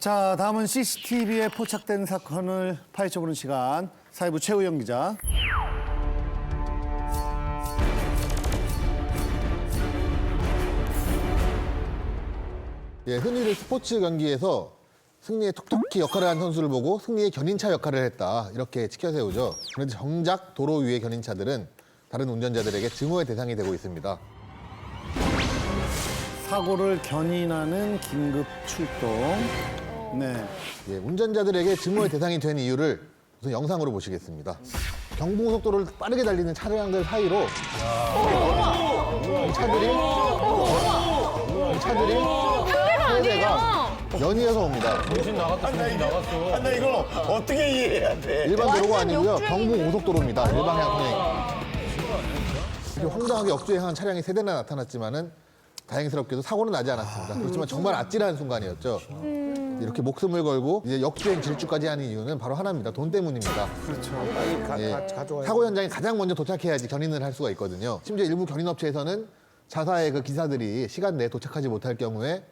자, 다음은 CCTV에 포착된 사건을 파헤쳐보는 시간. 사회부 최우영 기자. 예, 흔히들 스포츠 경기에서 승리에 톡톡히 역할을 한 선수를 보고 승리의 견인차 역할을 했다. 이렇게 치켜세우죠. 그런데 정작 도로 위의 견인차들은 다른 운전자들에게 증오의 대상이 되고 있습니다. 사고를 견인하는 긴급 출동. 네. 예, 운전자들에게 증오의 대상이 된 이유를 우선 영상으로 보시겠습니다. 경부고속도로를 빠르게 달리는 차량들 사이로 이 차들이 세 대가 연이어서 옵니다. 나 이걸 어떻게 이해해야 돼? 일반 도로가 아니고요. 경부고속도로입니다. 일방향 통행. 이렇게 황당하게 역주행한 차량이 세 대나 나타났지만은 다행스럽게도 사고는 나지 않았습니다. 그렇지만 정말 아찔한 순간이었죠. 이렇게 목숨을 걸고 이제 역주행 질주까지 하는 이유는 바로 하나입니다. 돈 때문입니다. 사고 현장에 가장 먼저 도착해야지 견인을 할 수가 있거든요. 심지어 일부 견인업체에서는 자사의 그 기사들이 시간 내에 도착하지 못할 경우에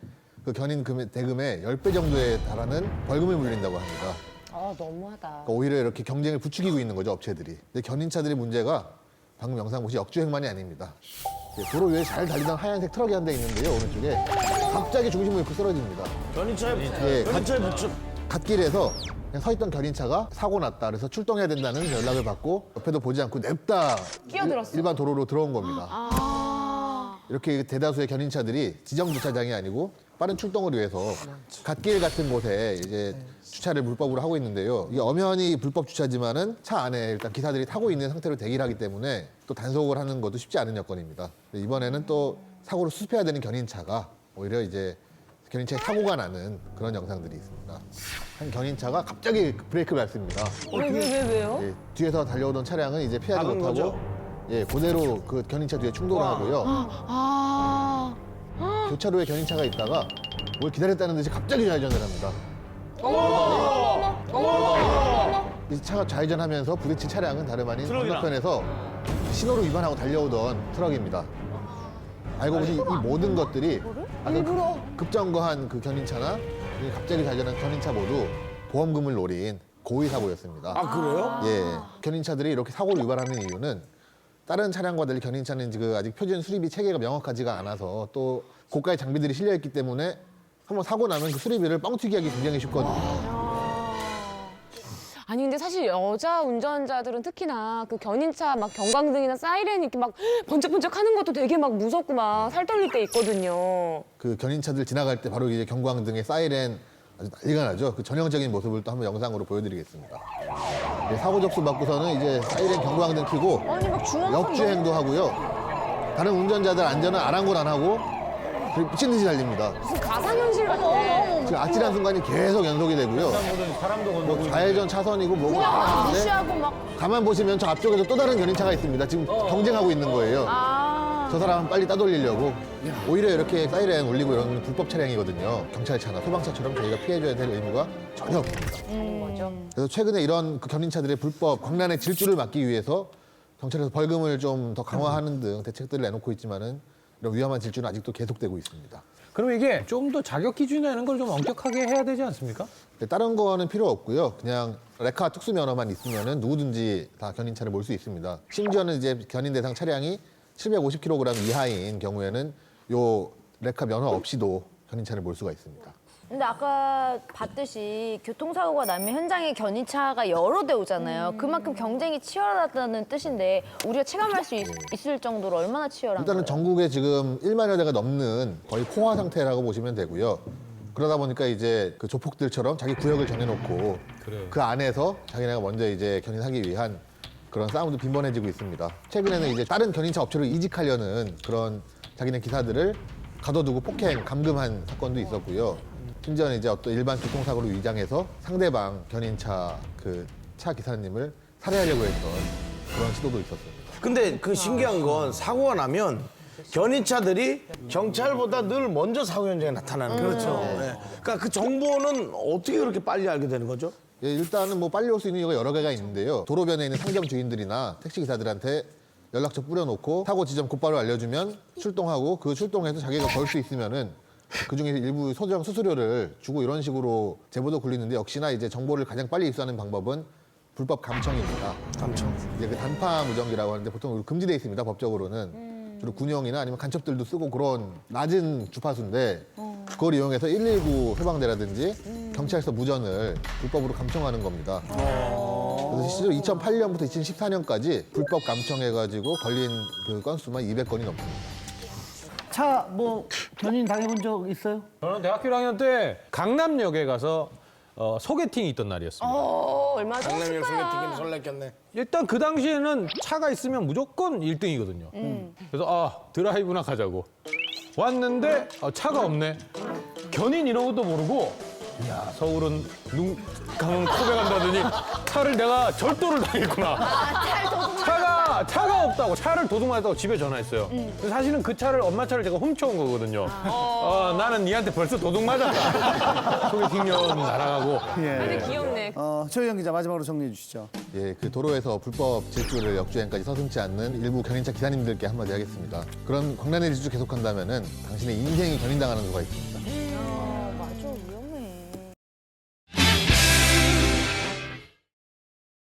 그 견인 대금의 10배 정도에 달하는 벌금을 물린다고 합니다. 아, 너무하다. 그러니까 오히려 이렇게 경쟁을 부추기고 있는 거죠, 업체들이. 근데 견인차들의 문제가 방금 영상 보시 역주행만이 아닙니다. 도로 위에 잘 달리던 하얀색 트럭이 한 대 있는데요, 오른쪽에. 갑자기 중심을 잃고 쓰러집니다. 견인차에 붙여. 갓길에서 그냥 서 있던 견인차가 사고 났다. 그래서 출동해야 된다는 연락을 받고 옆에도 보지 않고 냅다 끼어들었어. 일반 도로로 들어온 겁니다. 이렇게 대다수의 견인차들이 지정 주차장이 아니고 빠른 출동을 위해서 갓길 같은 곳에 이제 주차를 불법으로 하고 있는데요. 이게 엄연히 불법 주차지만은 차 안에 일단 기사들이 타고 있는 상태로 대기를 하기 때문에 또 단속을 하는 것도 쉽지 않은 여건입니다. 이번에는 또 사고를 수습해야 되는 견인차가 오히려 이제 견인차에 사고가 나는 그런 영상들이 있습니다. 한 견인차가 갑자기 브레이크를 밟습니다. 왜요? 예, 뒤에서 달려오던 차량은 이제 피하지 막은 못하고 거죠? 예, 그대로 그 견인차 뒤에 충돌을 하고요. 교차로에 견인차가 있다가 뭘 기다렸다는 듯이 갑자기 좌회전을 합니다. 이 차가 좌회전하면서 부딪힌 차량은 다름 아닌 건너편에서 신호를 위반하고 달려오던 트럭입니다. 알고 보니 이 모든 것들이 아까 급정거한 그 견인차나 갑자기 좌회전한 견인차 모두 보험금을 노린 고의 사고였습니다. 아, 그래요? 예, 견인차들이 이렇게 사고를 유발하는 이유는 다른 차량과 달리 견인차는 지금 아직 표준 수리비 체계가 명확하지가 않아서 또 고가의 장비들이 실려있기 때문에 한번 사고 나면 그 수리비를 뻥튀기하기 굉장히 쉽거든요. 아니 근데 사실 여자 운전자들은 특히나 그 견인차 막 경광등이나 사이렌 이렇게 막 번쩍번쩍 하는 것도 되게 막 무섭고 막 살 떨릴 때 있거든요. 그 견인차들 지나갈 때 바로 이제 경광등의 사이렌 아주 난리가 나죠. 그 전형적인 모습을 또 한번 영상으로 보여드리겠습니다. 예, 사고 접수 받고서는 이제 사이렌 경광등 켜고 아니 막 중앙선 역주행도 하고요. 다른 운전자들 안전은 아랑곳 안 하고 미친 듯이 달립니다. 무슨 가상현실 같아. 지금 아찔한 순간이 계속 연속이 되고요. 뭐 좌회전 차선이고 뭐고 다 있는데 무시하고 막. 가만 보시면 저 앞쪽에도 또 다른 견인차가 있습니다. 지금 경쟁하고 있는 거예요. 저 사람은 빨리 따돌리려고. 오히려 이렇게 사이렌 울리고 이런 건 불법 차량이거든요. 경찰차나 소방차처럼 저희가 피해줘야 될 의무가 전혀 없습니다. 그래서 최근에 이런 그 견인차들의 불법 광란의 질주를 막기 위해서 경찰에서 벌금을 좀 더 강화하는 등 대책들을 내놓고 있지만은 이런 위험한 질주는 아직도 계속되고 있습니다. 그럼 이게 좀 더 자격 기준 내는 걸 좀 엄격하게 해야 되지 않습니까? 다른 거는 필요 없고요. 그냥 레카 특수 면허만 있으면은 누구든지 다 견인차를 몰 수 있습니다. 심지어는 이제 견인 대상 차량이 750kg 이하인 경우에는 요 레카 면허 없이도 견인차를 몰 수가 있습니다. 근데 아까 봤듯이 교통사고가 나면 현장에 견인차가 여러 대 오잖아요. 그만큼 경쟁이 치열하다는 뜻인데 우리가 체감할 수 있을 정도로 얼마나 치열한 일단은 거예요? 전국에 지금 1만여 대가 넘는 거의 포화 상태라고 보시면 되고요. 그러다 보니까 이제 그 조폭들처럼 자기 구역을 정해놓고 그 안에서 자기네가 먼저 이제 견인하기 위한 그런 싸움도 빈번해지고 있습니다. 최근에는 이제 다른 견인차 업체로 이직하려는 그런 자기네 기사들을 가둬두고 폭행, 감금한 사건도 있었고요. 심지어는 이제 어떤 일반 교통사고로 위장해서 상대방 견인차 그 차 기사님을 살해하려고 했던 그런 시도도 있었습니다. 근데 그 신기한 건 사고가 나면 견인차들이 경찰보다 늘 먼저 사고 현장에 나타나는 거예요. 그렇죠. 네. 그러니까 그 정보는 어떻게 그렇게 빨리 알게 되는 거죠? 예, 일단은 뭐 빨리 올 수 있는 이유가 여러 개가 있는데요. 도로변에 있는 상점 주인들이나 택시 기사들한테 연락처 뿌려놓고 사고 지점 곧바로 알려주면 출동하고 그 출동해서 자기가 걸 수 있으면은 그중에 일부 소정 수수료를 주고 이런 식으로 제보도 굴리는데 역시나 이제 정보를 가장 빨리 입수하는 방법은 불법 감청입니다. 감청. 이제 그 단파 무전기라고 하는데 보통 금지돼 있습니다. 법적으로는. 주로 군용이나 아니면 간첩들도 쓰고 그런 낮은 주파수인데 그걸 이용해서 119 해방대라든지 경찰서 무전을 불법으로 감청하는 겁니다. 그래서 실제로 2008년부터 2014년까지 불법 감청해가지고 걸린 그 건수만 200건이 넘습니다. 차 뭐 견인 당해본 적 있어요? 저는 대학교 1학년 때 강남역에 가서 소개팅이 있던 날이었습니다. 얼마 전에 강남역 소개팅이 설렜겠네. 일단 그 당시에는 차가 있으면 무조건 1등이거든요. 그래서 드라이브나 가자고 왔는데 차가 없네. 견인 이런 것도 모르고 야 서울은 눈 감으면 코베 간다더니 차를 내가 절도를 당했구나. 차가 없다고 차를 도둑맞았다고 집에 전화했어요. 근데 사실은 그 차를 엄마 차를 제가 훔쳐온 거거든요. 나는 니한테 벌써 도둑 맞았다. 소개팅녀는 날아가고. 근데 귀엽네. 최우영 기자 마지막으로 정리해 주시죠. 예, 그 도로에서 불법 질주를 역주행까지 서슴지 않는 일부 견인차 기사님들께 한마디 하겠습니다. 그런 광란의 질주 계속한다면은 당신의 인생이 견인당하는 수가 있습니다.